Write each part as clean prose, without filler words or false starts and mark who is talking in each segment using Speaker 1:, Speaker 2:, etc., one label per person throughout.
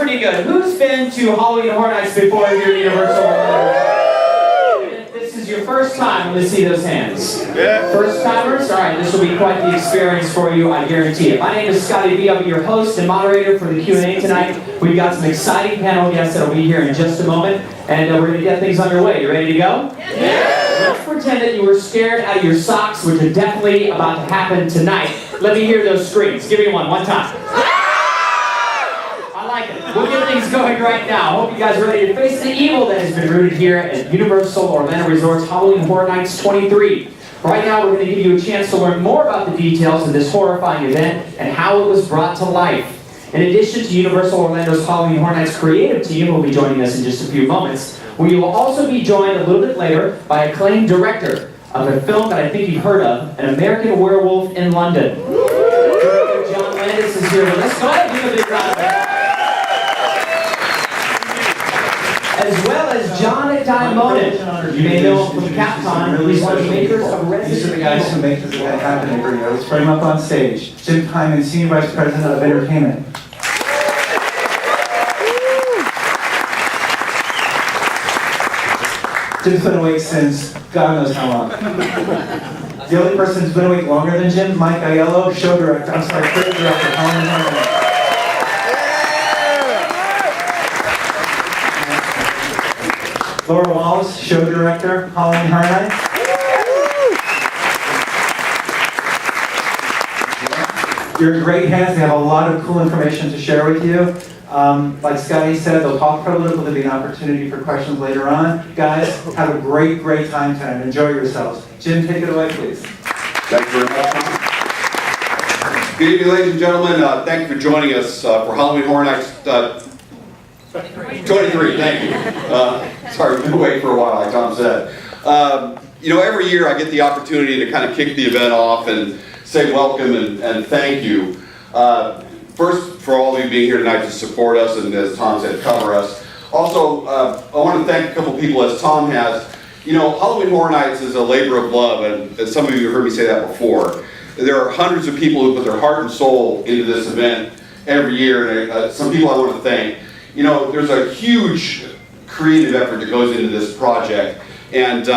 Speaker 1: pretty good. Who's been to Halloween Horror Nights before here at Universal? If this is your first time, let's see those hands.
Speaker 2: Yeah.
Speaker 1: First timers? All right, this will be quite the experience for you, I guarantee it. My name is Scotty B. I'll be your host and moderator for the Q&A tonight. We've got some exciting panel guests that will be here in just a moment, and we're going to get things underway. You ready to go? Yeah. Let's pretend that you were scared out of your socks, which is definitely about to happen tonight. Let me hear those screams. Give me one time. I like it. We'll get things going right now. Hope you guys are ready to face the evil that has been rooted here at Universal Orlando Resort's Halloween Horror Nights 23. Right now, we're going to give you a chance to learn more about the details of this horrifying event and how it was brought to life. In addition to Universal Orlando's Halloween Horror Nights creative team, who will be joining us in just a few moments, we will also be joined a little bit later by acclaimed director of a film that I think you've heard of, An American Werewolf in London. Director John Landis is here with us. Go ahead, give him a big round of applause. As well as John Diamond. You may know him from Capcom. He's one of the makers of Resident
Speaker 3: These are the guys who make this event happen every year. Let's bring them up on stage. Jim Hyman, Senior Vice President of Entertainment. Jim's been awake since God knows how long. The only person who's been awake longer than Jim, Mike Aiello, creative director, Halloween Horror Nights. Laura Wallace, show director, Halloween Horror Nights. You're in great hands. They have a lot of cool information to share with you. Like Scotty said, they'll talk for a little bit. There'll be an opportunity for questions later on. Guys, have a great time tonight. Enjoy yourselves. Jim, take it away, please.
Speaker 2: Thank you very much. Good evening, ladies and gentlemen. Thank you for joining us for Halloween Horror Nights 23. Thank you. Sorry, we've been away for a while, like Tom said. You know, every year I get the opportunity to kind of kick the event off and say welcome and thank you. First, for all of you being here tonight to support us and, as Tom said, cover us. Also, I want to thank a couple people, as Tom has. You know, Halloween Horror Nights is a labor of love, and some of you have heard me say that before. There are hundreds of people who put their heart and soul into this event every year, and some people I want to thank. You know, there's a huge creative effort that goes into this project, and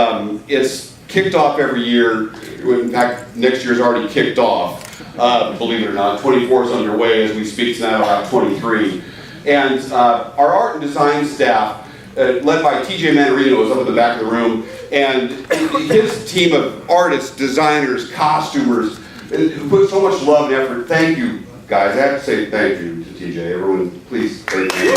Speaker 2: it's kicked off every year. In fact, next year's already kicked off. Believe it or not, 24 is underway as we speak tonight about 23. And our art and design staff, led by TJ Manarino, is up in the back of the room, and his team of artists, designers, costumers, put so much love and effort. Thank you, guys. I have to say thank you to TJ. Everyone, please thank you.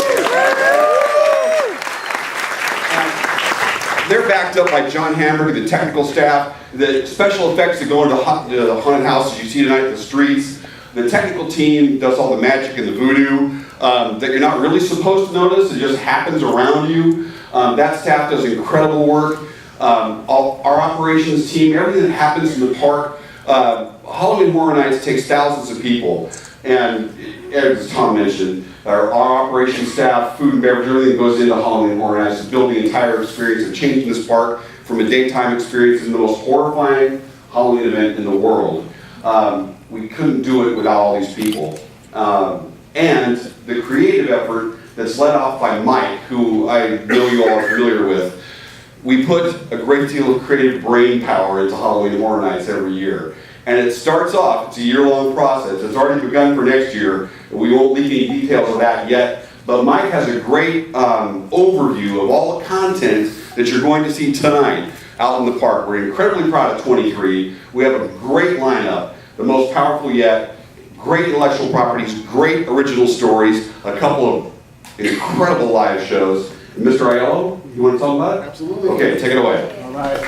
Speaker 2: They're backed up by John Hamburg, the technical staff, the special effects that go into the haunted houses you see tonight in the streets. The technical team does all the magic and the voodoo that you're not really supposed to notice. It just happens around you. That staff does incredible work. Our operations team, everything that happens in the park. Halloween Horror Nights takes thousands of people. And as Tom mentioned, our operations staff, food and beverage, everything goes into Halloween Horror Nights to build the entire experience of changing this park from a daytime experience into the most horrifying Halloween event in the world. We couldn't do it without all these people. And the creative effort that's led off by Mike, who I know you all are familiar with. We put a great deal of creative brain power into Halloween Horror Nights every year. And it starts off, it's a year-long process. It's already begun for next year. We won't leak any details of that yet. But Mike has a great overview of all the content that you're going to see tonight out in the park. We're incredibly proud of 23. We have a great lineup, the most powerful yet. Great intellectual properties, great original stories, a couple of incredible live shows. Mr. Aiello, you want to talk about it?
Speaker 4: Absolutely.
Speaker 2: Okay, take it away.
Speaker 4: All right.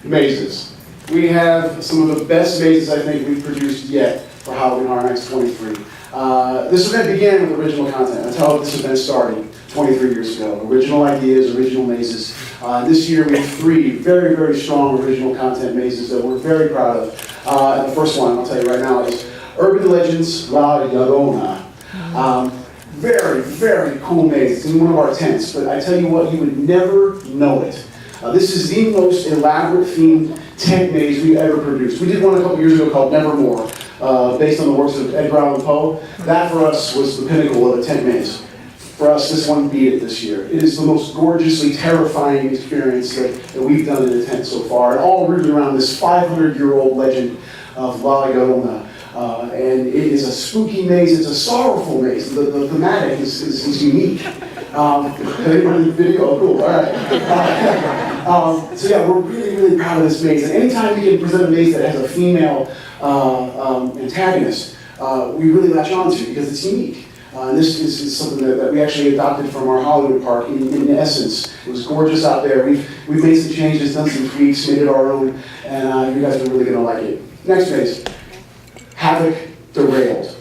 Speaker 4: Mazes. We have some of the best mazes I think we've produced yet for Halloween Horror Nights 23. This event began with original content. That's how this event started 23 years ago. Original ideas, original mazes. This year we have 3 very, very strong original content mazes that we're very proud of. And the first one, I'll tell you right now, is Urban Legends La Llorona. Very, very cool maze. It's in one of our tents, but I tell you what, you would never know it. This is the most elaborate themed tent maze we've ever produced. We did one a couple years ago called Nevermore. based on the works of Edgar Allan Poe. That for us was the pinnacle of a tent maze. For us, this one beat it this year. It is the most gorgeously terrifying experience that we've done in a tent so far, and all rooted around this 500-year-old legend of La Llorona. And it is a spooky maze, it's a sorrowful maze. The thematic is unique. Anyone in the video? Oh, cool, all right. So yeah, we're really, really proud of this maze. And anytime we can present a maze that has a female antagonist, we really latch on to because it's unique. And this is something that we actually adopted from our Hollywood park in essence. It was gorgeous out there. We've made some changes, done some tweaks, made it our own, and you guys are really gonna like it. Next maze. Havoc Derailed.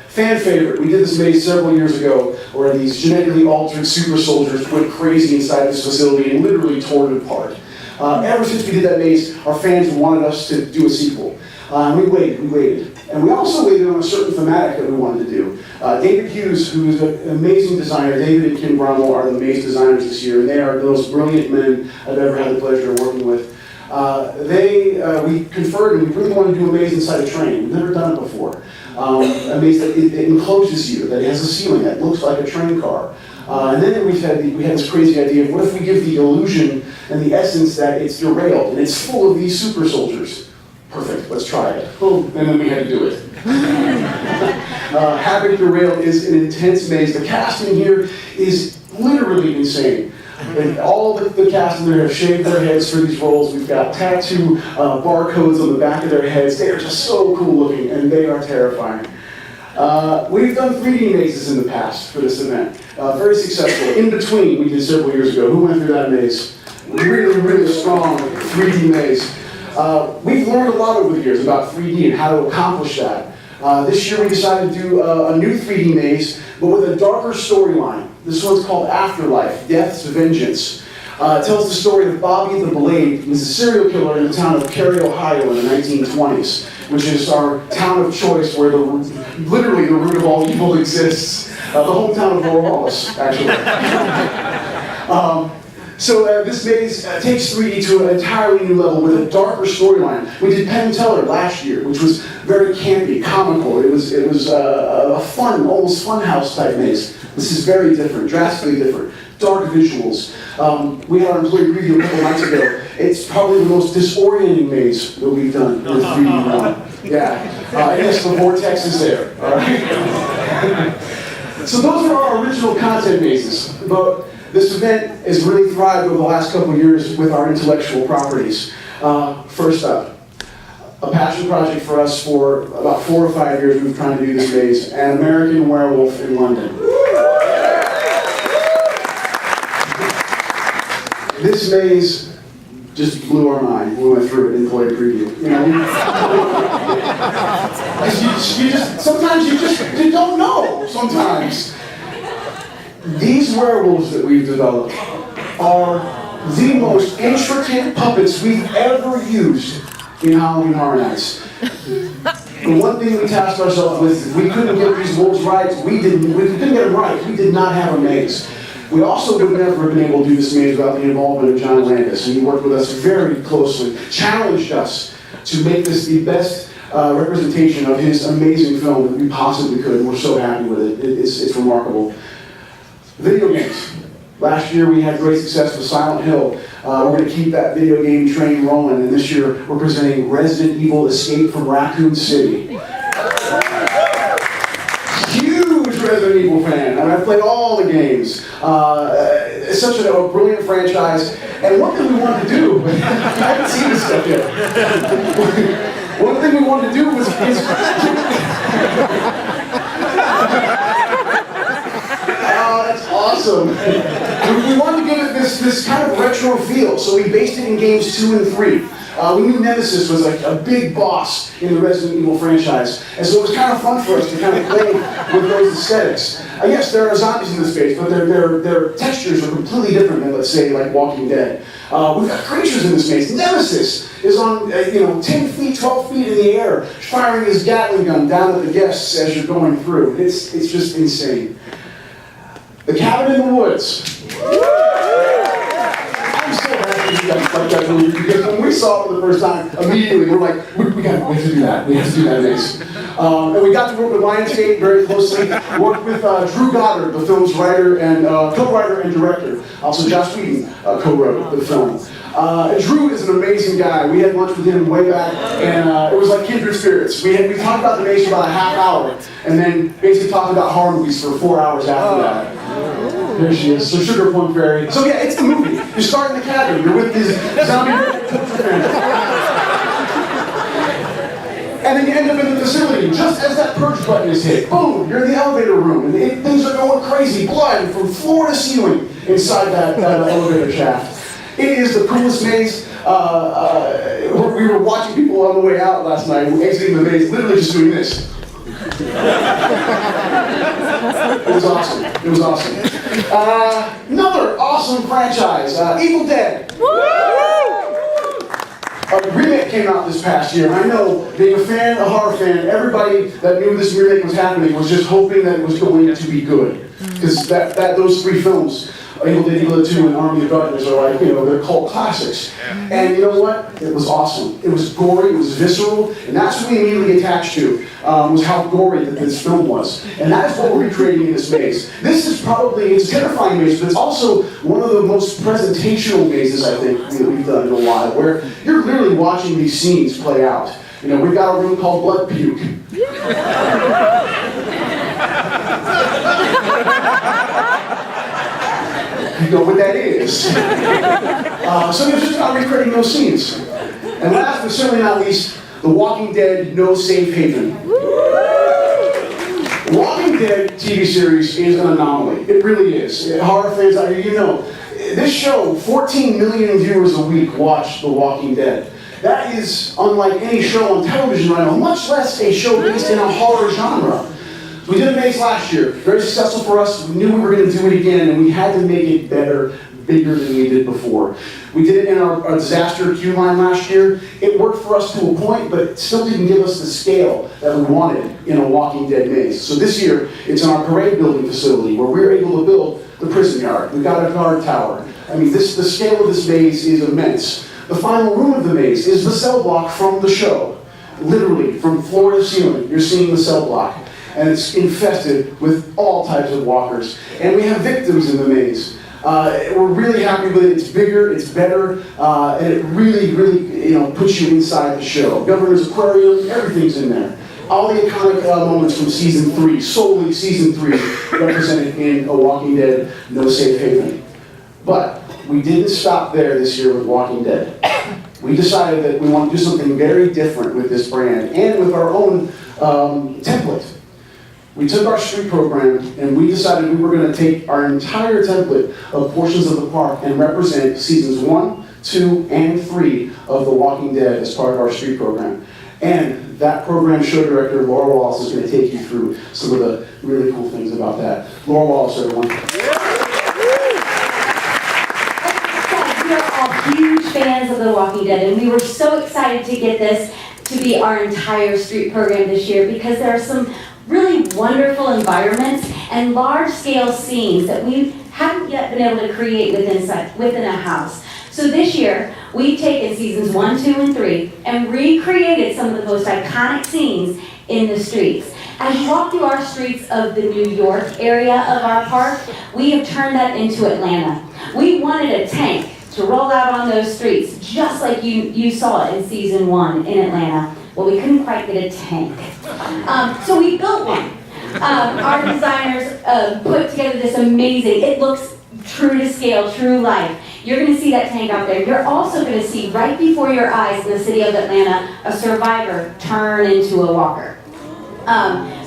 Speaker 4: Fan favorite. We did this maze several years ago where these genetically altered super soldiers went crazy inside this facility and literally tore it apart. Ever since we did that maze, our fans wanted us to do a sequel. We waited. And we also waited on a certain thematic that we wanted to do. David Hughes, who is an amazing designer, David and Kim Brommel are the maze designers this year, and they are the most brilliant men I've ever had the pleasure of working with. We conferred and we really wanted to do a maze inside a train. We've never done it before. A maze that it encloses you, that it has a ceiling that looks like a train car. And then we had this crazy idea of what if we give the illusion and the essence that it's derailed and it's full of these super soldiers. Perfect, let's try it. Boom, and then we had to do it. Havoc Derailed is an intense maze. The casting here is literally insane. And all the cast in there have shaved their heads for these roles. We've got tattoo barcodes on the back of their heads. They are just so cool looking, and they are terrifying. We've done 3D mazes in the past for this event. Very successful. In Between, we did several years ago. Who went through that maze? Really, really strong 3D maze. We've learned a lot over the years about 3D and how to accomplish that. This year we decided to do a new 3D maze, but with a darker storyline. This one's called Afterlife, Death's Vengeance. It tells the story of Bobby the Blade, who was a serial killer in the town of Cary, Ohio in the 1920s, which is our town of choice where literally the root of all evil exists. The hometown of Laura Wallace, actually. So this maze takes 3D to an entirely new level with a darker storyline. We did Penn and Teller last year, which was very campy, comical. It was a fun, almost funhouse type maze. This is very different, drastically different. Dark visuals. We had our employee preview a couple nights ago. It's probably the most disorienting maze that we've done with 3D realm. Yeah, and yes, the vortex is there. All right. So those are our original content mazes. But this event has really thrived over the last couple of years with our intellectual properties. First up, a passion project for us for about 4 or 5 years we've been trying to do this maze, An American Werewolf in London. This maze just blew our mind when we went through it in employee preview. You know, sometimes you don't know. Sometimes. These werewolves that we've developed are the most intricate puppets we've ever used in Halloween Horror Nights. The one thing we tasked ourselves with, if we couldn't get these wolves right, we couldn't get them right, we did not have a maze. We also would never have been able to do this maze without the involvement of John Landis, and he worked with us very closely, challenged us to make this the best representation of his amazing film that we possibly could, and we're so happy with it. It's remarkable. Video games. Last year we had great success with Silent Hill. We're going to keep that video game train rolling, and this year we're presenting Resident Evil Escape from Raccoon City. Huge Resident Evil fan, and I've played all the games. It's such a brilliant franchise, and one thing we wanted to do, I haven't seen this stuff yet. One thing we wanted to do was that's awesome. We wanted to give it this kind of retro feel, so we based it in games 2 and 3. We knew Nemesis was like a big boss in the Resident Evil franchise, and so it was kind of fun for us to kind of play with those aesthetics. Yes, there are zombies in the space, but their textures are completely different than, let's say, like Walking Dead. We've got creatures in this maze. Nemesis is on 10 feet, 12 feet in the air, firing his Gatling gun down at the guests as you're going through. It's just insane. The Cabin in the Woods. I'm so happy you guys like that movie, because when we saw saw it for the first time, immediately we're like, we have to do that. We have to do that maze. And we got to work with Lionsgate very closely. Worked with Drew Goddard, the film's writer and co-writer and director. Also, Josh Whedon co-wrote the film. And Drew is an amazing guy. We had lunch with him way back, and it was like kindred spirits. We talked about the maze for about a half hour, and then basically talked about horror movies for 4 hours after that. There she is, so Sugar Plum Fairy. So yeah, it's the movie. You start in the cabin, you're with these zombie fans. And then you end up in the facility, just as that purge button is hit. Boom, you're in the elevator room, and things are going crazy. Blood from floor to ceiling inside that elevator shaft. It is the coolest maze. We were watching people on the way out last night, exiting the maze, literally just doing this. It was awesome. It was awesome. Another awesome franchise, Evil Dead. A remake came out this past year, and I know, being a fan, a horror fan, everybody that knew this remake was happening was just hoping that it was going to be good. Because those three films, Evil Dead, Evil Dead 2, and Army of Darkness are like, they're cult classics. And you know what? It was awesome. It was gory, it was visceral, and that's what we immediately attached to, was how gory that this film was. And that is what we're recreating in this maze. This is probably, it's a terrifying maze, but it's also one of the most presentational mazes, I think, that we've done in a while, where you're literally watching these scenes play out. We've got a room called Blood Puke. You know what that is. So it's just about recreating those scenes. And last but certainly not least, The Walking Dead No Safe Haven. The Walking Dead TV series is an anomaly. It really is. Horror fans out here, this show, 14 million viewers a week watch The Walking Dead. That is unlike any show on television right now, much less a show based in a horror genre. We did a maze last year, very successful for us. We knew we were going to do it again, and we had to make it better, bigger than we did before. We did it in our disaster queue line last year. It worked for us to a point, but it still didn't give us the scale that we wanted in a Walking Dead maze. So this year, it's in our parade building facility, where we're able to build the prison yard. We've got a guard tower. I mean, the scale of this maze is immense. The final room of the maze is the cell block from the show. Literally, from floor to ceiling, you're seeing the cell block. And it's infested with all types of walkers. And we have victims in the maze. We're really happy with it. It's bigger, it's better, and it really, puts you inside the show. Governor's Aquarium, everything's in there. All the iconic moments from season 3, solely season 3, represented in A Walking Dead No Safe Haven. But we didn't stop there this year with Walking Dead. We decided that we want to do something very different with this brand and with our own template. We took our street program and we decided we were going to take our entire template of portions of the park and represent seasons 1, 2, and 3 of The Walking Dead as part of our street program. And that program show director, Laura Wallace, is going to take you through some of the really cool things about that. Laura Wallace, everyone.
Speaker 5: We are all huge fans of The Walking Dead, and we were so excited to get this to be our entire street program this year because there are some really wonderful environments and large-scale scenes that we haven't yet been able to create within a house. So this year, we've taken seasons 1, 2, and 3 and recreated some of the most iconic scenes in the streets. As you walk through our streets of the New York area of our park, we have turned that into Atlanta. We wanted a tank to roll out on those streets, just like you saw it in season 1 in Atlanta. Well, we couldn't quite get a tank. So we built one. Our designers put together this amazing, it looks true to scale, true life. You're going to see that tank out there. You're also going to see right before your eyes in the city of Atlanta, a survivor turn into a walker.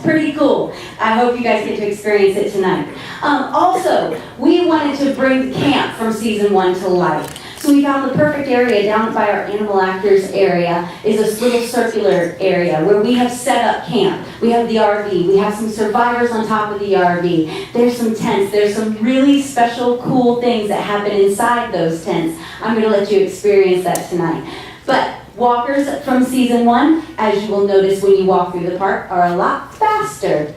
Speaker 5: Pretty cool. I hope you guys get to experience it tonight. Also, we wanted to bring camp from season 1 to life. So we found the perfect area down by our animal actors area is this little circular area where we have set up camp. We have the RV, we have some survivors on top of the RV. There's some tents, there's some really special cool things that happen inside those tents. I'm going to let you experience that tonight. But walkers from season 1, as you will notice when you walk through the park, are a lot faster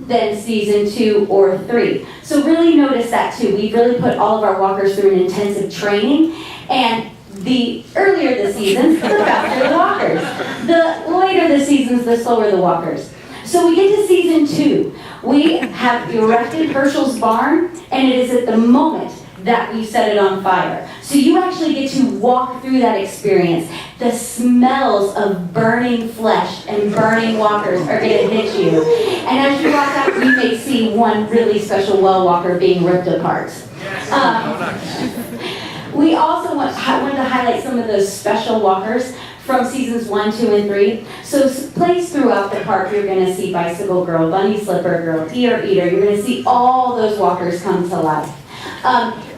Speaker 5: than season 2 or 3. So really notice that too. We've really put all of our walkers through an intensive training, and The earlier the seasons, the faster the walkers. The later the seasons, the slower the walkers. So we get to season 2. We have erected Herschel's barn, and it is at the moment that we set it on fire. So you actually get to walk through that experience. The smells of burning flesh and burning walkers are going to hit you. And as you walk out, you may see one really special well walker being ripped apart. We also wanted to highlight some of those special walkers from seasons 1, 2, and 3. So placed throughout the park, you're going to see Bicycle Girl, Bunny Slipper Girl, Ear Eater. You're going to see all those walkers come to life.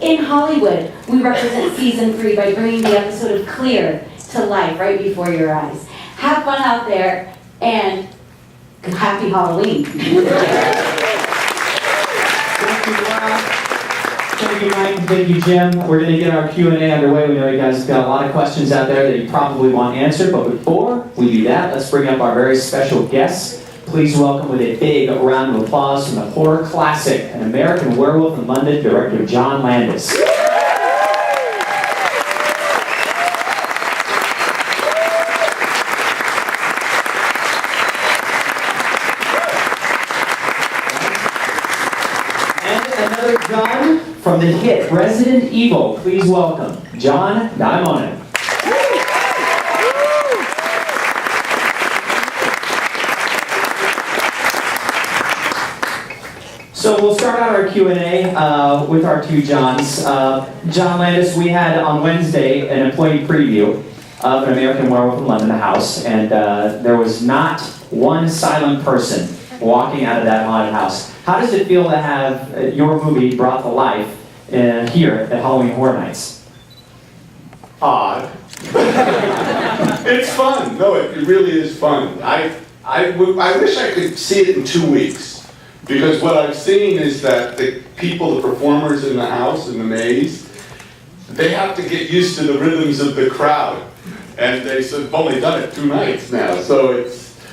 Speaker 5: In Hollywood, we represent season 3 by bringing the episode of Clear to life right before your eyes. Have fun out there, and happy Halloween.
Speaker 1: Thank you, Mike. Thank you, Jim. We're going to get our Q&A underway. We know you guys have got a lot of questions out there that you probably want answered, but before we do that, let's bring up our very special guests. Please welcome with a big round of applause from the horror classic, An American Werewolf in London, director John Landis. And another John from the hit Resident Evil. Please welcome John Daimonen. So we'll start out our Q&A with our two Johns. John Landis, we had on Wednesday an employee preview of An American Werewolf in London, the house, and there was not one silent person walking out of that haunted house. How does it feel to have your movie brought to life here at Halloween Horror Nights?
Speaker 6: Odd. It's fun. No, it really is fun. I wish I could see it in 2 weeks. Because what I've seen is that the people, the performers in the house, in the maze, they have to get used to the rhythms of the crowd. And they've only done it 2 nights now, so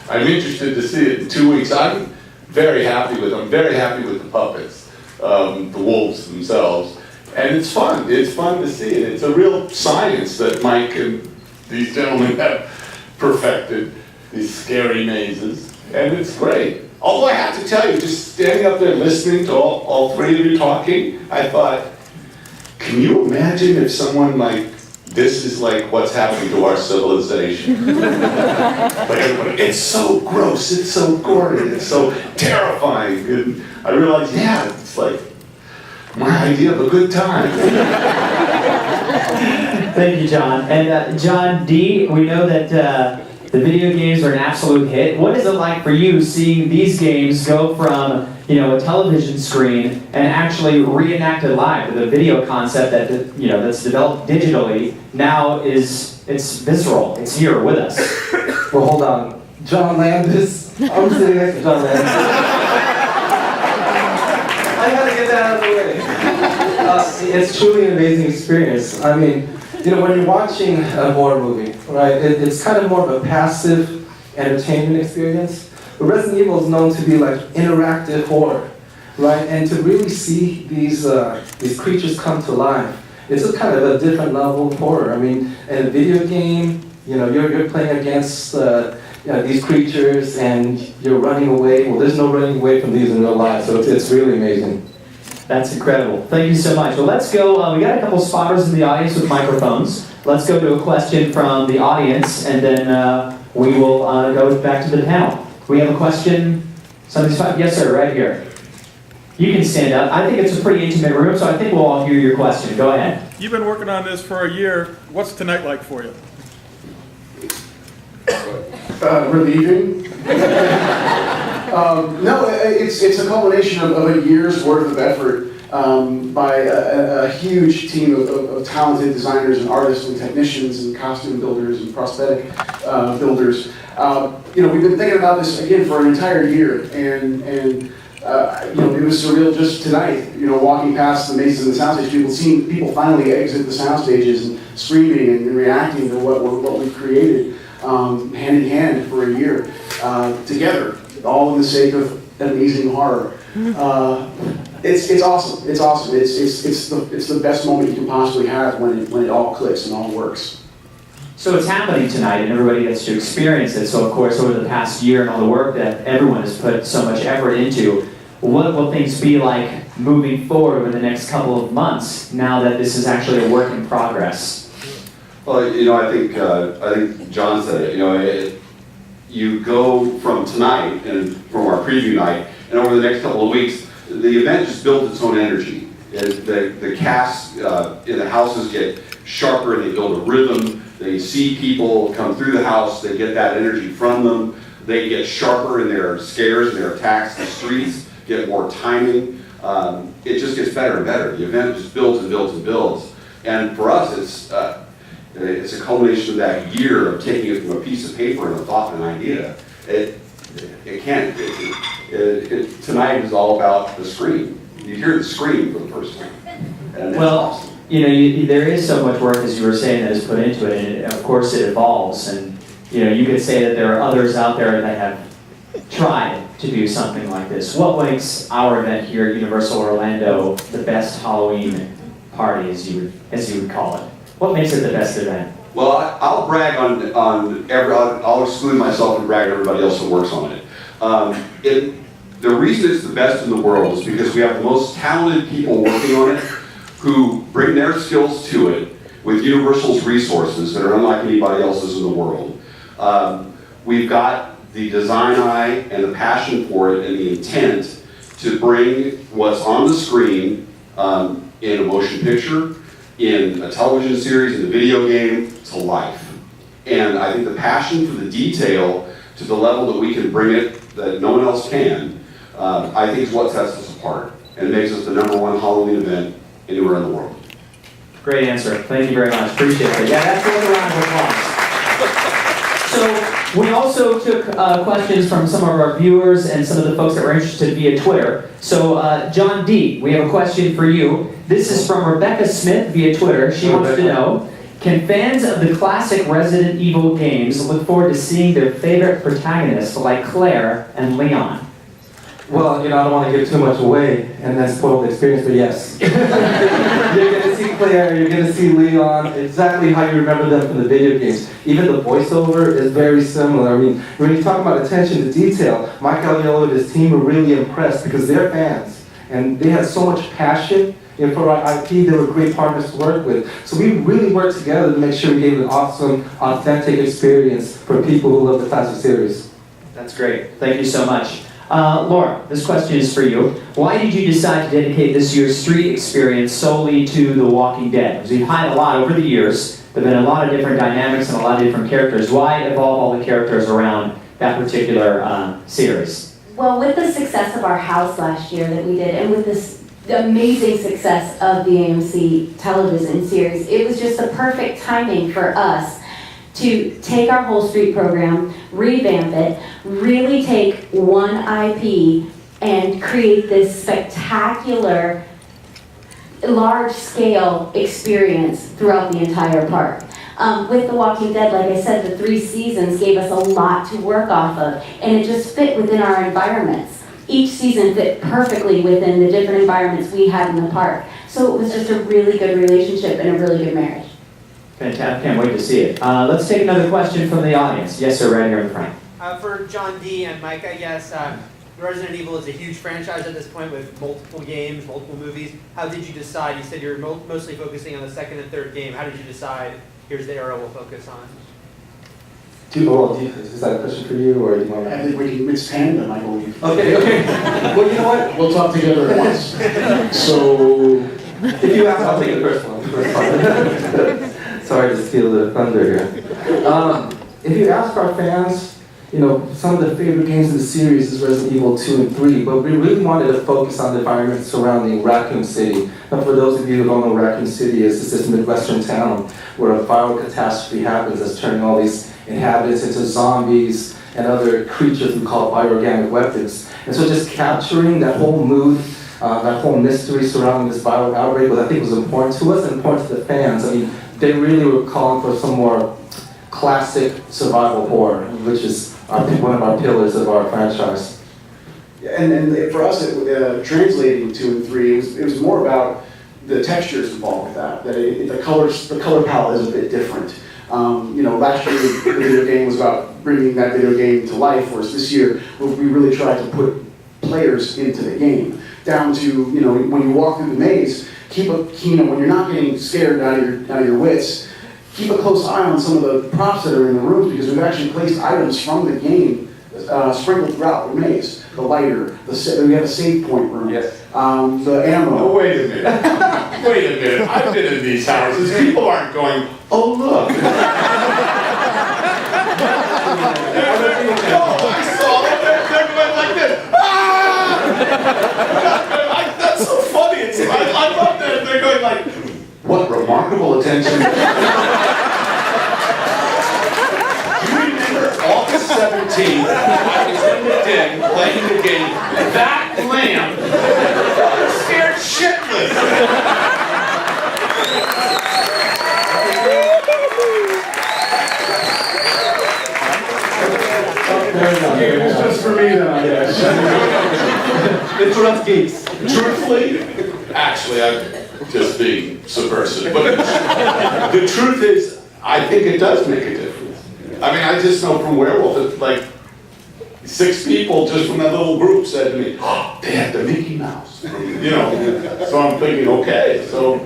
Speaker 6: I'm interested to see it in 2 weeks. I'm very happy with them. I'm very happy with the puppets, the wolves themselves. And it's fun. It's fun to see it. It's a real science that Mike and these gentlemen have perfected, these scary mazes. And it's great. Although I have to tell you, just standing up there listening to all 3 of you talking, I thought, can you imagine if someone like, this is like what's happening to our civilization? Like everybody, it's so gross, it's so gory, it's so terrifying. And I realized, yeah, it's like my idea of a good time.
Speaker 1: Thank you, John. And John D., we know that the video games are an absolute hit. What is it like for you seeing these games go from, a television screen and actually reenacted live with a video concept that, that's developed digitally now it's visceral. It's here with us.
Speaker 7: Well, hold on. John Landis. I'm sitting next to John Landis. I gotta get that out of the way. It's truly an amazing experience. I mean, when you're watching a horror movie, right, it's kind of more of a passive entertainment experience. But Resident Evil is known to be like interactive horror, right? And to really see these creatures come to life, it's a kind of a different level of horror. I mean, in a video game, you're playing against these creatures and you're running away. Well, there's no running away from these in real life, so it's really amazing.
Speaker 1: That's incredible. Thank you so much. Well, let's go. We got a couple spotters in the audience with microphones. Let's go to a question from the audience, and then we will go back to the panel. We have a question. Somebody's fine. Yes, sir, right here. You can stand up. I think it's a pretty intimate room, so I think we'll all hear your question. Go ahead.
Speaker 8: You've been working on this for a year. What's tonight like for you?
Speaker 4: Relieving. No, it's a culmination of a year's worth of effort by a huge team of talented designers and artists and technicians and costume builders and prosthetic builders. We've been thinking about this again for an entire year, and it was surreal just tonight. Walking past the mazes and the soundstage, seeing people finally exit the sound stages and screaming and reacting to what we've created hand in hand for a year together, all in the sake of amazing horror. It's awesome. It's awesome. It's the best moment you can possibly have when it all clicks and all works.
Speaker 1: So it's happening tonight, and everybody gets to experience it. So of course, over the past year and all the work that everyone has put so much effort into, what will things be like moving forward over the next couple of months now that this is actually a work in progress?
Speaker 2: Well, I think John said it. You go from tonight and from our preview night, and over the next couple of weeks, the event just builds its own energy. The casts in the houses get sharper, and they build a rhythm. They see people come through the house. They get that energy from them. They get sharper in their scares and their attacks. The streets get more timing. It just gets better and better. The event just builds and builds and builds. And for us, it's a culmination of that year of taking it from a piece of paper and a thought and an idea. Tonight is all about the screen. You hear the scream for the first time. And it's awesome.
Speaker 1: There is so much work, as you were saying, that is put into it, and of course it evolves. And you could say that there are others out there that have tried to do something like this. What makes our event here at Universal Orlando the best Halloween party, as you would call it? What makes it the best event?
Speaker 2: Well, I'll brag I'll exclude myself and brag on everybody else that works on it. The reason it's the best in the world is because we have the most talented people working on it who bring their skills to it with Universal's resources that are unlike anybody else's in the world. We've got the design eye and the passion for it and the intent to bring what's on the screen in a motion picture, in a television series, in a video game, to life. And I think the passion for the detail to the level that we can bring it that no one else can, I think is what sets us apart and makes us the #1 Halloween event anywhere in the world.
Speaker 1: Great answer. Thank you very much. Appreciate it. Yeah, that's worth a round of applause. So we also took questions from some of our viewers and some of the folks that were interested via Twitter. So John D., we have a question for you. This is from Rebecca Smith via Twitter. She wants to know, can fans of the classic Resident Evil games look forward to seeing their favorite protagonists like Claire and Leon?
Speaker 7: Well, I don't want to give too much away and then spoil the experience, but yes. You're going to see Claire, you're going to see Leon, exactly how you remember them from the video games. Even the voiceover is very similar. I mean, when you talk about attention to detail, Mike Aliello and his team were really impressed because they're fans. And they had so much passion. For our IP, they were great partners to work with. So we really worked together to make sure we gave an awesome, authentic experience for people who love the classic series.
Speaker 1: That's great. Thank you so much. Laura, this question is for you. Why did you decide to dedicate this year's street experience solely to The Walking Dead? Because we've had a lot over the years. There have been a lot of different dynamics and a lot of different characters. Why evolve all the characters around that particular series?
Speaker 5: Well, with the success of our house last year that we did, and with the amazing success of the AMC television series, it was just the perfect timing for us to take our whole street program, revamp it, really take one IP and create this spectacular, large-scale experience throughout the entire park. With The Walking Dead, like I said, the 3 seasons gave us a lot to work off of, and it just fit within our environments. Each season fit perfectly within the different environments we had in the park. So it was just a really good relationship and a really good marriage.
Speaker 1: Fantastic. Can't wait to see it. Let's take another question from the audience. Yes, sir, right here in the front.
Speaker 9: For John D. and Mike, I guess, Resident Evil is a huge franchise at this point with multiple games, multiple movies. How did you decide? You said you're mostly focusing on the 2nd and 3rd game. How did you decide, here's the era we'll focus on?
Speaker 7: Is that a question for you, or do you want
Speaker 4: I think we can mix tandem, I believe.
Speaker 7: Okay. Well, you know what?
Speaker 4: We'll talk together at once. So,
Speaker 7: If you ask, I'll take the first one. Sorry to steal the thunder here. If you ask our fans, some of the favorite games in the series is Resident Evil 2 and 3, but we really wanted to focus on the environment surrounding Raccoon City. And for those of you who don't know, Raccoon City is this Midwestern town where a viral catastrophe happens that's turning all these inhabitants into zombies and other creatures we call bioorganic weapons. And so just capturing that whole mood, that whole mystery surrounding this viral outbreak, I think was important to us and important to the fans. I mean, they really were calling for some more classic survival horror, which is one of our pillars of our franchise.
Speaker 4: And for us, translating 2 and 3, it was more about the textures involved with that. The color palette is a bit different. Last year the video game was about bringing that video game to life, whereas this year we really tried to put players into the game. Down to when you walk through the maze, when you're not getting scared out of your wits, keep a close eye on some of the props that are in the rooms, because we've actually placed items from the game sprinkled throughout the maze. The lighter, we have a save point room,
Speaker 6: Yes.
Speaker 4: the ammo.
Speaker 6: Oh, wait a minute. Wait a minute. I've been in these houses. People aren't going, oh, look. No, I saw them. They're going like this. Ah! That's so funny. I love that. They're going like, what remarkable attention. August 17th, I was in the den playing the game. That lamp was scared shitless.
Speaker 4: It was just for me then, I guess.
Speaker 7: It's for us geeks.
Speaker 6: Truthfully, actually, I'm just being subversive. But the truth is, I think it does make a difference. I mean, I just know from Werewolf, it's like 6 people just from that little group said to me, oh, they had the Mickey Mouse. So I'm thinking, okay, so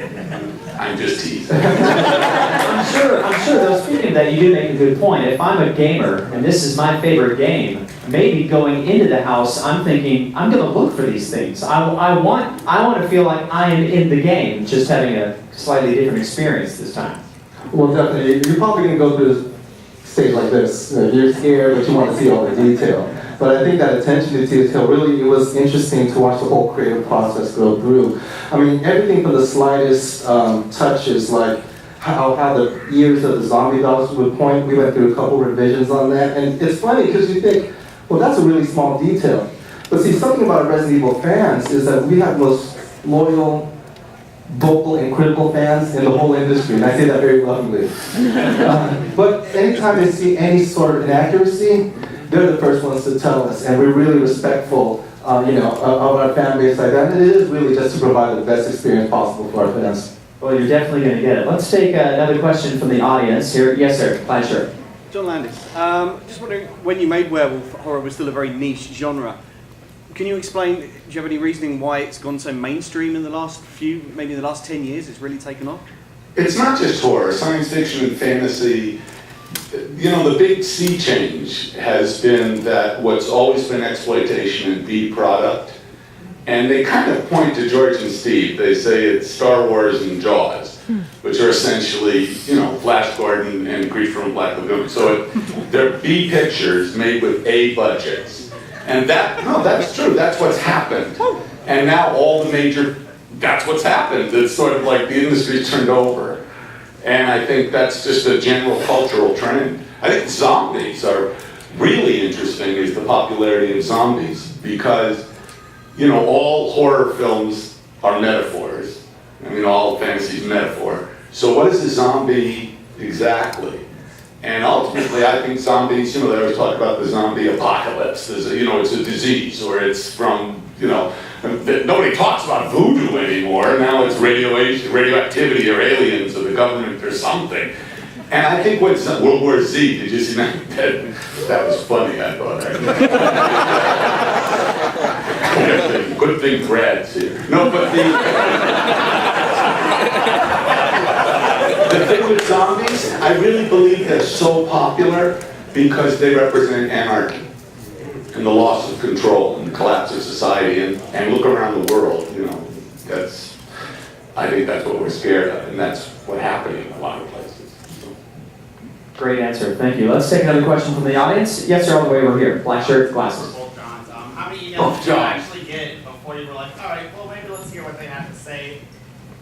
Speaker 6: I'm just teasing.
Speaker 1: I'm sure though, speaking of that, you do make a good point. If I'm a gamer and this is my favorite game, maybe going into the house, I'm thinking, I'm going to look for these things. I want to feel like I am in the game, just having a slightly different experience this time.
Speaker 7: Well, definitely. You're probably going to go through a stage like this. You're scared, but you want to see all the detail. But I think that attention to detail, really, it was interesting to watch the whole creative process go through. I mean, everything from the slightest touches, like how the ears of the zombie dogs would point. We went through a couple revisions on that. And it's funny because you think, well, that's a really small detail. But see, something about Resident Evil fans is that we have the most loyal, vocal and critical fans in the whole industry, and I say that very lovingly. But anytime they see any sort of inaccuracy, they're the first ones to tell us, and we're really respectful, of our fan base like that. And it is really just to provide the best experience possible for our fans.
Speaker 1: Well, you're definitely going to get it. Let's take another question from the audience here. Yes, sir. Plaid shirt.
Speaker 10: John Landis. Just wondering, when you made werewolf, horror was still a very niche genre. Can you explain, do you have any reasoning why it's gone so mainstream in the last maybe in the last 10 years, it's really taken off?
Speaker 6: It's not just horror, science fiction and fantasy. The big sea change has been that what's always been exploitation and B product, and they kind of point to George and Steve. They say it's Star Wars and Jaws, which are essentially, Flash Gordon and Grief from Black Lagoon. So they're B pictures made with A budgets. And that's true, that's what's happened. And now that's what's happened. It's sort of like the industry's turned over. And I think that's just a general cultural trend. I think zombies are really interesting, is the popularity of zombies, because, all horror films are metaphors. I mean, all fantasy is metaphor. So what is a zombie exactly? And ultimately, I think zombies, they always talk about the zombie apocalypse. It's a disease, or it's from, nobody talks about voodoo anymore. Now it's radioactivity or aliens or the government or something. And I think World War Z, did you see that? That was funny, I thought. Good thing Brad's here. No, but the thing with zombies, I really believe they're so popular because they represent anarchy and the loss of control and the collapse of society. And look around the world, I think that's what we're scared of, and that's what's happening in a lot of places.
Speaker 1: Great answer. Thank you. Let's take another question from the audience. Yes, sir, all the way over here. Black shirt, glasses.
Speaker 11: Both Johns. How many emails did you actually get before you were like, all right, well, maybe let's hear what they have to say?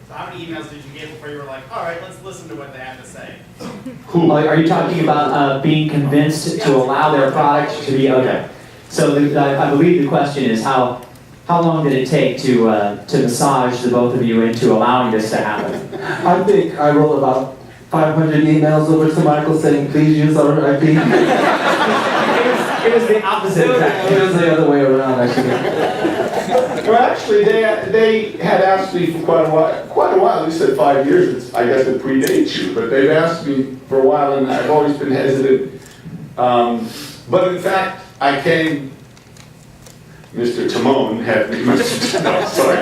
Speaker 11: So how many emails did you get before you were like, all right, let's listen to what they have to say?
Speaker 1: Are you talking about being convinced to allow their product to be, okay. So I believe the question is how long did it take to massage the both of you into allowing this to happen?
Speaker 7: I think I wrote about 500 emails over to Michael saying, please use our IP.
Speaker 1: It It was the opposite effect.
Speaker 7: It was the other way around, actually.
Speaker 6: Well, actually, they had asked me for quite a while, they said 5 years, I guess it predates you, but they've asked me for a while, and I've always been hesitant. But in fact, I came, Mr. Timon had me, no, sorry,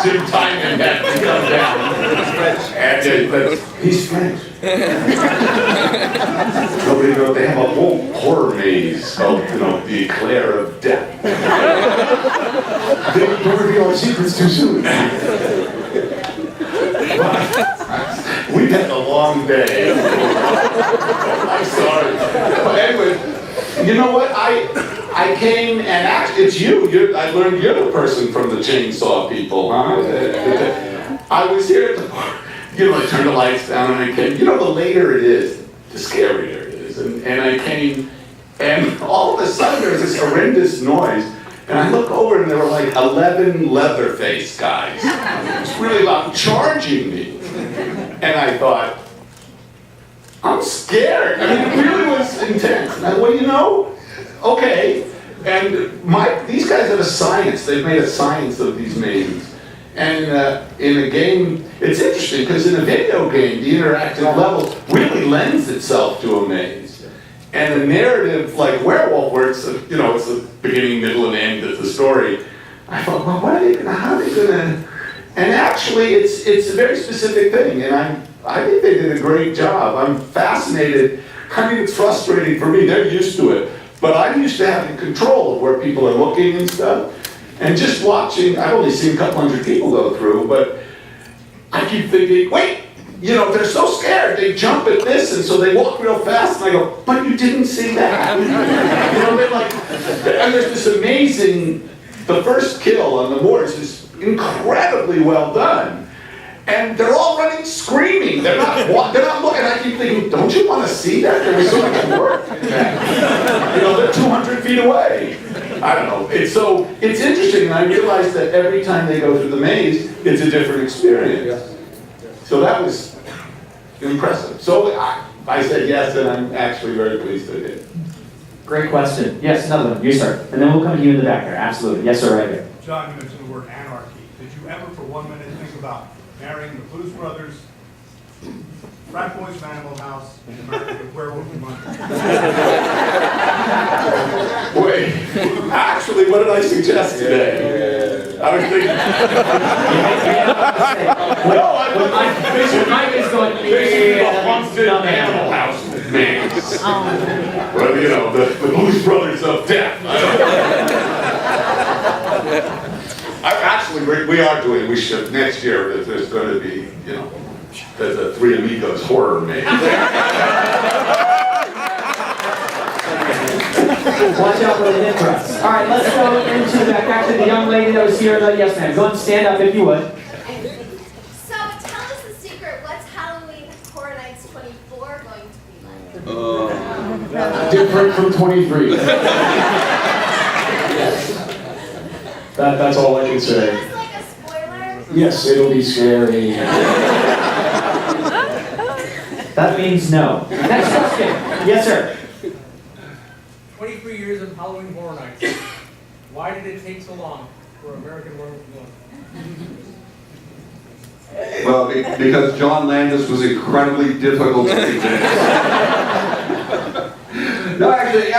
Speaker 6: Jim Timon had me come down. And he's French. Nobody knows, they have a whole horror maze called, the Eclair of Death. Don't reveal our secrets too soon. We've had a long day. I'm sorry. But anyway, you know what? I came and actually, it's you. I learned you're the person from the chainsaw people, huh? I was here at the park. I turned the lights down and I came. The later it is, the scarier it is. And I came, and all of a sudden there was this horrendous noise. And I look over and there were like 11 Leatherface guys. It's really loud, charging me. And I thought, I'm scared. I mean, it really was intense. And I, okay. And these guys have a science. They've made a science of these mazes. And in a game, it's interesting because in a video game, the interactive level really lends itself to a maze. And a narrative like Werewolf, where it's it's the beginning, middle, and end of the story. I thought, well, how are they gonna? And actually, it's a very specific thing, and I think they did a great job. I'm fascinated. I mean, it's frustrating for me. They're used to it, but I'm used to having control of where people are looking and stuff. And just watching, I've only seen a couple hundred people go through, but I keep thinking, wait, they're so scared, they jump at this, and so they walk real fast, and I go, but you didn't see that. They're like, and there's this amazing, the first kill on the mortars is incredibly well done. And they're all running screaming. They're not looking. I keep thinking, don't you want to see that? There was so much work in that. They're 200 feet away. I don't know. It's interesting, and I realized that every time they go through the maze, it's a different experience. So that was impressive. So I said yes, and I'm actually very pleased I did.
Speaker 1: Great question. Yes, another one. You start. And then we'll come to you in the back there. Absolutely. Yes, sir, right here.
Speaker 8: John, you mentioned the word anarchy. Did you ever for 1 minute think about marrying the Blues Brothers, Frat Boys from Animal House, and American Werewolf from London?
Speaker 6: Wait, actually, what did I suggest today? I was thinking.
Speaker 1: Mike is going to be
Speaker 6: Animal House, man. Well, the Blues Brothers of Death. We are doing. We should next year. There's going to be, there's a Three Amigos horror maze.
Speaker 1: Watch out for the hip thrust. All right, let's go into the back. Actually, the young lady that was here, yes, ma'am. Go and stand up if you would.
Speaker 12: So, tell us the secret. What's Halloween Horror Nights 24 going to be like?
Speaker 4: Different from 23. That's all I can say.
Speaker 12: Give us like a spoiler?
Speaker 4: Yes, it'll be scary.
Speaker 1: That means no. Next question. Yes, sir.
Speaker 13: 23 years of Halloween Horror Nights. Why did it take so long for American Werewolf to go?
Speaker 2: Well, because John Landis was incredibly difficult to convince. No, actually,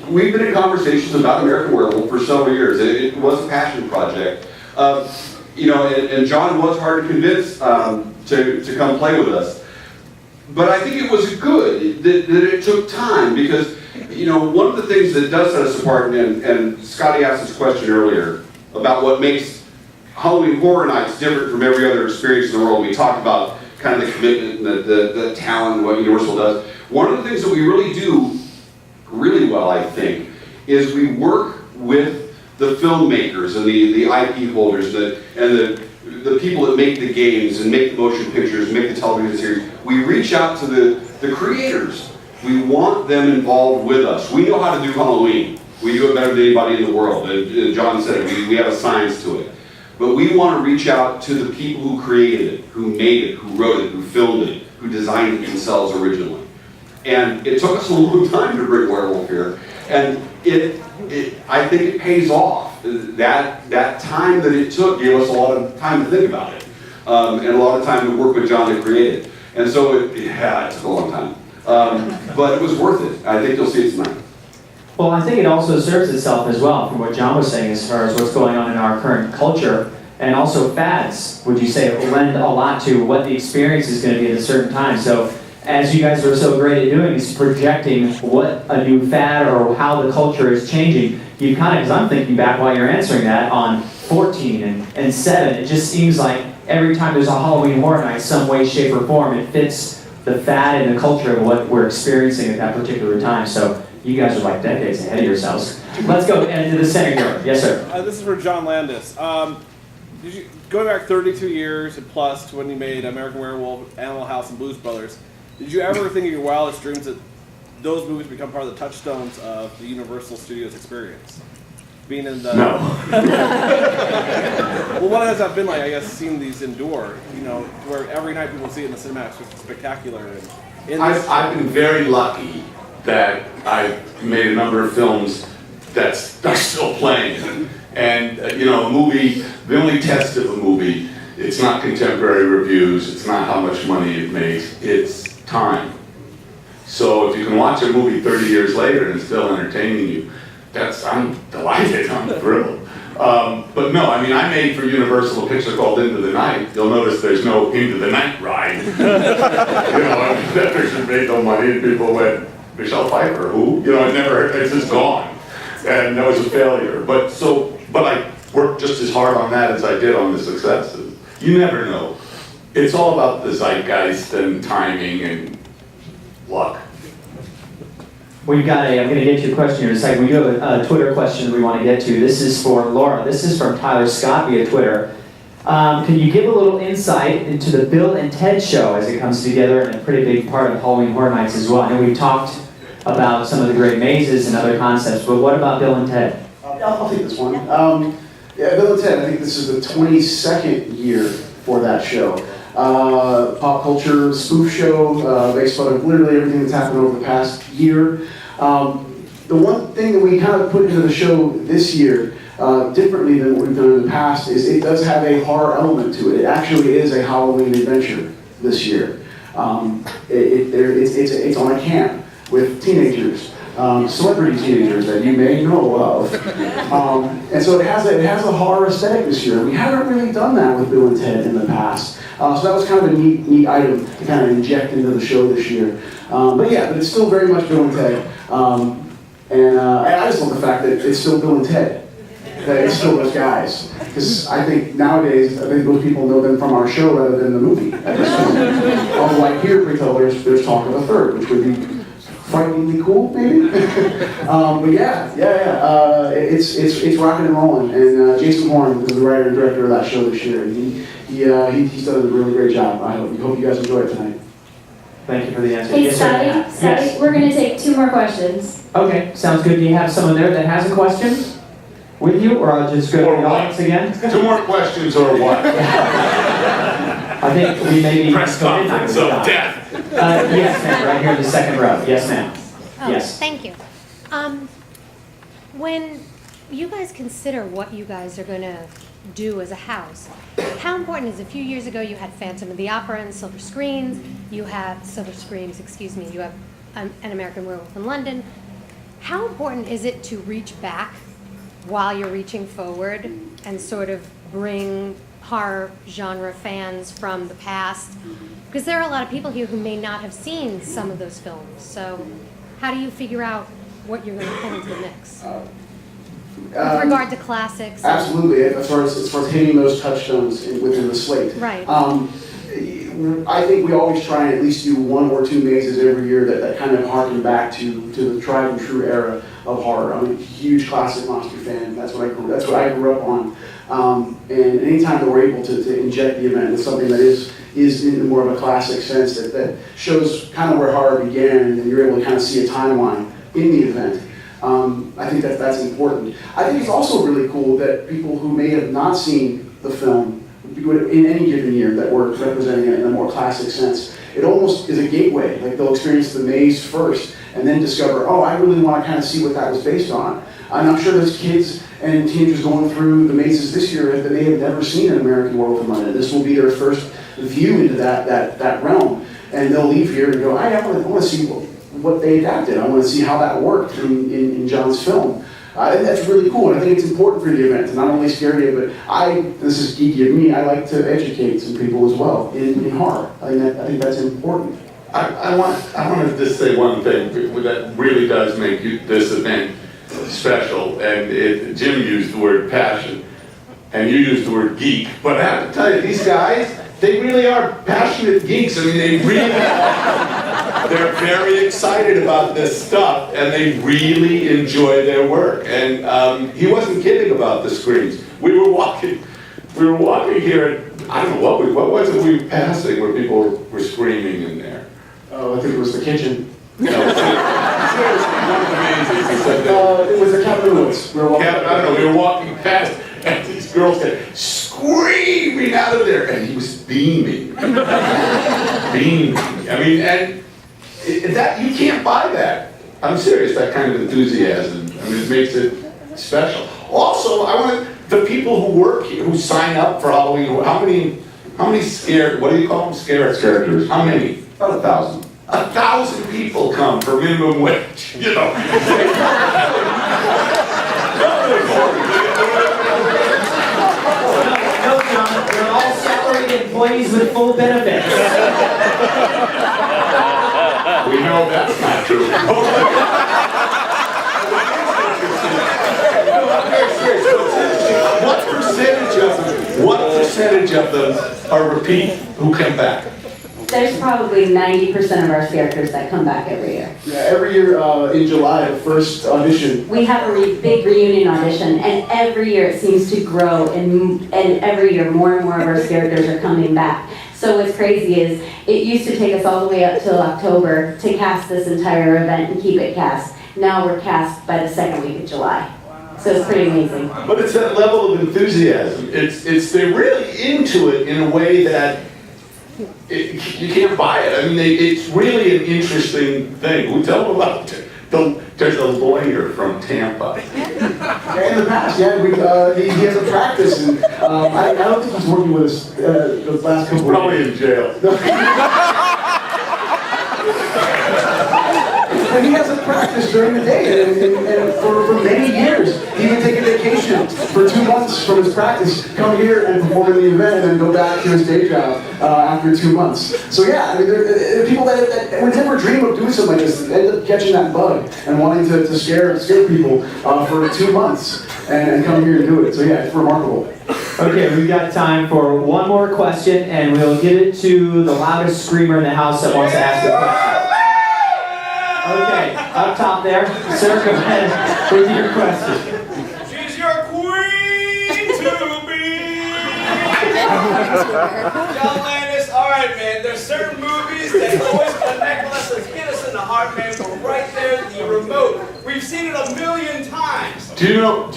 Speaker 2: we've been in conversations about American Werewolf for several years. It was a passion project. And John was hard to convince to come play with us. But I think it was good that it took time because, one of the things that does set us apart, and Scotty asked this question earlier about what makes Halloween Horror Nights different from every other experience in the world. We talked about kind of the commitment and the talent and what Universal does. One of the things that we really do really well, I think, is we work with the filmmakers and the IP holders and the people that make the games and make the motion pictures, make the television series. We reach out to the creators. We want them involved with us. We know how to do Halloween. We do it better than anybody in the world. And John said it, we have a science to it. But we want to reach out to the people who created it, who made it, who wrote it, who filmed it, who designed it themselves originally. And it took us a long time to bring werewolf here. And I think it pays off. That time that it took gave us a lot of time to think about it. And a lot of time to work with John to create it. And so it took a long time. But it was worth it. I think you'll see it tonight.
Speaker 1: Well, I think it also serves itself as well, from what John was saying, as far as what's going on in our current culture, and also fads, would you say, lend a lot to what the experience is going to be at a certain time. So, as you guys are so great at doing, is projecting what a new fad or how the culture is changing. You kind of, because I'm thinking back while you're answering that, on 14 and 7, it just seems like every time there's a Halloween Horror Night, some way, shape, or form, it fits the fad and the culture of what we're experiencing at that particular time. So, you guys are like decades ahead of yourselves. Let's go into the center here. Yes, sir.
Speaker 14: This is for John Landis. Going back 32 years and plus to when you made American Werewolf, Animal House, and Blues Brothers, did you ever think in your wildest dreams that those movies become part of the touchstones of the Universal Studios experience? Being in the...
Speaker 6: No.
Speaker 14: Well, what has that been like, I guess, seeing these endure, you know, where every night people see it in the cinemas, which is spectacular. And
Speaker 6: I've been very lucky that I've made a number of films that are still playing. And, you know, a movie, the only test of a movie, it's not contemporary reviews, it's not how much money it makes, it's time. So if you can watch a movie 30 years later and it's still entertaining you, I'm delighted, I'm thrilled. But no, I mean, I made for Universal a picture called Into the Night. You'll notice there's no Into the Night ride. You know, I mean, that picture made no money and people went, Michelle Pfeiffer, who? You know, it's just gone. And that was a failure. But I worked just as hard on that as I did on the successes. You never know. It's all about the zeitgeist and timing and luck.
Speaker 1: I'm going to get to a question here in a second. We do have a Twitter question we want to get to. This is for Laura. This is from Tyler Scott via Twitter. Can you give a little insight into the Bill and Ted show as it comes together and a pretty big part of Halloween Horror Nights as well? I know we've talked about some of the great mazes and other concepts, but what about Bill and Ted?
Speaker 4: I'll take this one. Yeah, Bill and Ted, I think this is the 22nd year for that show. Pop culture spoof show, based on literally everything that's happened over the past year. The one thing that we kind of put into the show this year, differently than what we've done in the past, is it does have a horror element to it. It actually is a Halloween adventure this year. It's on a camp with teenagers, celebrity teenagers that you may know of. And so it has a horror aesthetic this year. We haven't really done that with Bill and Ted in the past. So that was kind of a neat item to kind of inject into the show this year. But it's still very much Bill and Ted. And I just love the fact that it's still Bill and Ted. That it's still those guys. Because I think nowadays, most people know them from our show rather than the movie at this point. Although I hear there's talk of a third, which would be frighteningly cool, maybe. But it's rocking and rolling. And Jason Horn is the writer and director of that show this year. He's done a really great job. I hope you guys enjoy it tonight.
Speaker 1: Thank you for the answer.
Speaker 5: Hey,
Speaker 1: yes,
Speaker 5: Scotty,
Speaker 1: yes.
Speaker 5: We're going to take 2 more questions.
Speaker 1: Okay, sounds good. Do you have someone there that has a question with you, or I'll just go to the audience again?
Speaker 6: 2 more questions or what?
Speaker 1: I think we may be...
Speaker 6: Press conference of death.
Speaker 1: Yes, ma'am, right here in the second row. Yes, ma'am.
Speaker 15: Oh,
Speaker 1: Yes.
Speaker 15: Thank you. When you guys consider what you guys are going to do as a house, how important is, a few years ago you had Phantom of the Opera and Silver Screens, you have you have an American Werewolf in London. How important is it to reach back while you're reaching forward and sort of bring horror genre fans from the past? Because there are a lot of people here who may not have seen some of those films. So how do you figure out what you're going to put into the mix? With regard to classics.
Speaker 4: Absolutely, as far as hitting those touchstones within the slate.
Speaker 15: Right.
Speaker 4: I think we always try and at least do 1 or 2 mazes every year that kind of harken back to the tried and true era of horror. I'm a huge classic monster fan. That's what I grew up on. And anytime that we're able to inject the event with something that is in more of a classic sense that shows kind of where horror began, and you're able to kind of see a timeline in the event. I think that's important. I think it's also really cool that people who may have not seen the film in any given year that we're representing it in a more classic sense. It almost is a gateway, like they'll experience the maze first and then discover, oh, I really want to kind of see what that was based on. And I'm sure there's kids and teenagers going through the mazes this year that may have never seen an American Werewolf in London. This will be their first view into that realm. And they'll leave here and go, I want to see what they adapted. I want to see how that worked in John's film. And that's really cool, and I think it's important for the event to not only scare you, but this is geeky of me, I like to educate some people as well in horror. I think that's important.
Speaker 6: I want to just say one thing that really does make this event special, and Jim used the word passion, and you used the word geek, but I have to tell you, these guys, they really are passionate geeks. I mean, they really they're very excited about this stuff, and they really enjoy their work. And he wasn't kidding about the screens. We were walking here, and I don't know what was it we were passing where people were screaming in there.
Speaker 4: Oh, I think it was the kitchen.
Speaker 6: No, seriously, one of the mazes. He said that.
Speaker 4: It was the Cabin in the Woods.
Speaker 6: I don't know. We were walking past, and these girls came screaming out of there, and he was beaming, beaming. I mean, and that you can't buy that. I'm serious. That kind of enthusiasm. I mean, it makes it special. Also, I want the people who work here, who sign up for Halloween. How many scared? What do you call them? Characters. How many? About 1,000. 1,000 people come for minimum wage. You know.
Speaker 1: No, John, they're all salaried employees with full benefits.
Speaker 6: We know that's not true. What percentage of them are repeat who come back?
Speaker 5: There's probably 90% of our characters that come back every year.
Speaker 4: Yeah, every year in July, the first audition.
Speaker 5: We have a big reunion audition, and every year it seems to grow, and every year more and more of our characters are coming back. So what's crazy is, it used to take us all the way up till October to cast this entire event and keep it cast. Now we're cast by the second week of July. So it's pretty amazing.
Speaker 6: But it's that level of enthusiasm. They're really into it in a way that you can't buy it. I mean, it's really an interesting thing. We'll tell them about it. There's a lawyer from Tampa.
Speaker 4: Yeah, in the past, yeah, he has a practice, and I don't think he's working with us the last couple of
Speaker 6: Probably
Speaker 4: years.
Speaker 6: in jail.
Speaker 4: And he has a practice during the day, and for many years, he would take a vacation for 2 months from his practice, come here and perform in the event, and then go back to his day job after 2 months. So yeah, I mean, there are people that would never dream of doing something like this, end up catching that bug and wanting to scare people for 2 months and come here and do it. So yeah, it's remarkable.
Speaker 1: Okay, we've got time for one more question, and we'll give it to the loudest screamer in the house that wants to ask a question. Okay, up top there. Sir, go ahead with your question.
Speaker 11: She's your queen to be. John Landis, all right, man. There's certain movies that always connect with us, that hit us in the heart, man. We're right there at the remote. We've seen it 1,000,000 times.
Speaker 6: Do you know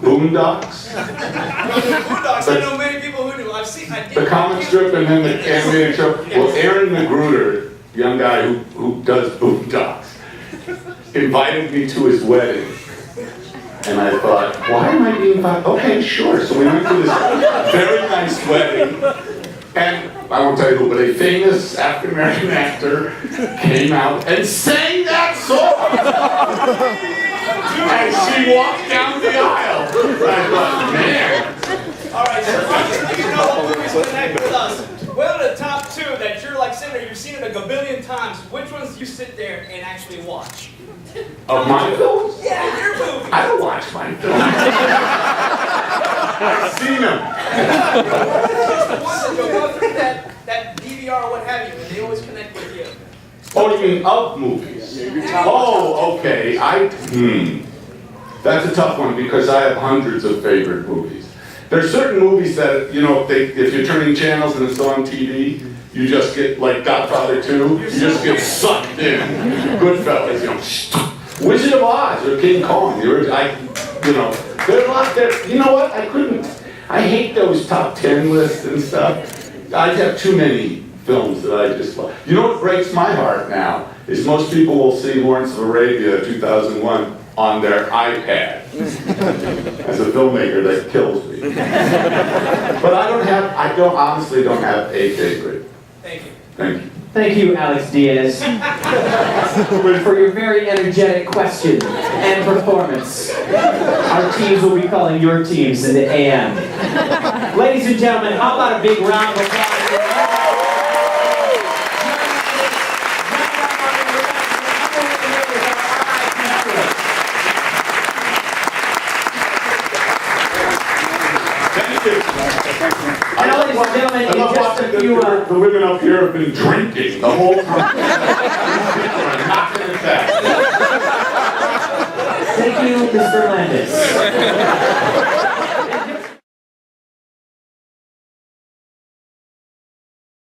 Speaker 6: Boondocks?
Speaker 11: Boondocks, I know many people who do. I've seen.
Speaker 6: The comic strip and then the animated show. Well, Aaron Magruder, young guy who does Boondocks, invited me to his wedding. And I thought, why am I being invited? Okay, sure. So we went to this very nice wedding. And I won't tell you who, but a famous African-American actor came out and sang that song. And she walked down the aisle. I thought, man.
Speaker 11: All right, so obviously you know what movies connect with us. What are the top two that you're like sitting there, you've seen it a gabillion times? Which ones do you sit there and actually watch?
Speaker 6: Of my films?
Speaker 11: Yeah, your movie.
Speaker 6: I don't watch my films. I've seen them.
Speaker 11: Just the ones that go through that DVR or what have you, and they always connect with you.
Speaker 6: Oh, you mean of movies? Oh, okay. That's a tough one because I have hundreds of favorite movies. There's certain movies that, you know, if you're turning channels and it's on TV, you just get, like Godfather 2, you just get sucked in. Goodfellas, you know, Wizard of Oz or King Kong. There's a lot there. You know what? I hate those top 10 lists and stuff. I have too many films that I just love. You know what breaks my heart now is most people will see Lawrence of Arabia 2001 on their iPad. As a filmmaker, that kills me. But I honestly don't have a favorite.
Speaker 9: Thank you.
Speaker 6: Thank you.
Speaker 1: Thank you, Alex Diaz, for your very energetic question and performance. Our teams will be calling your teams in the AM. Ladies and gentlemen, how about a big round of applause?
Speaker 6: I love watching the women up here have been drinking the whole time.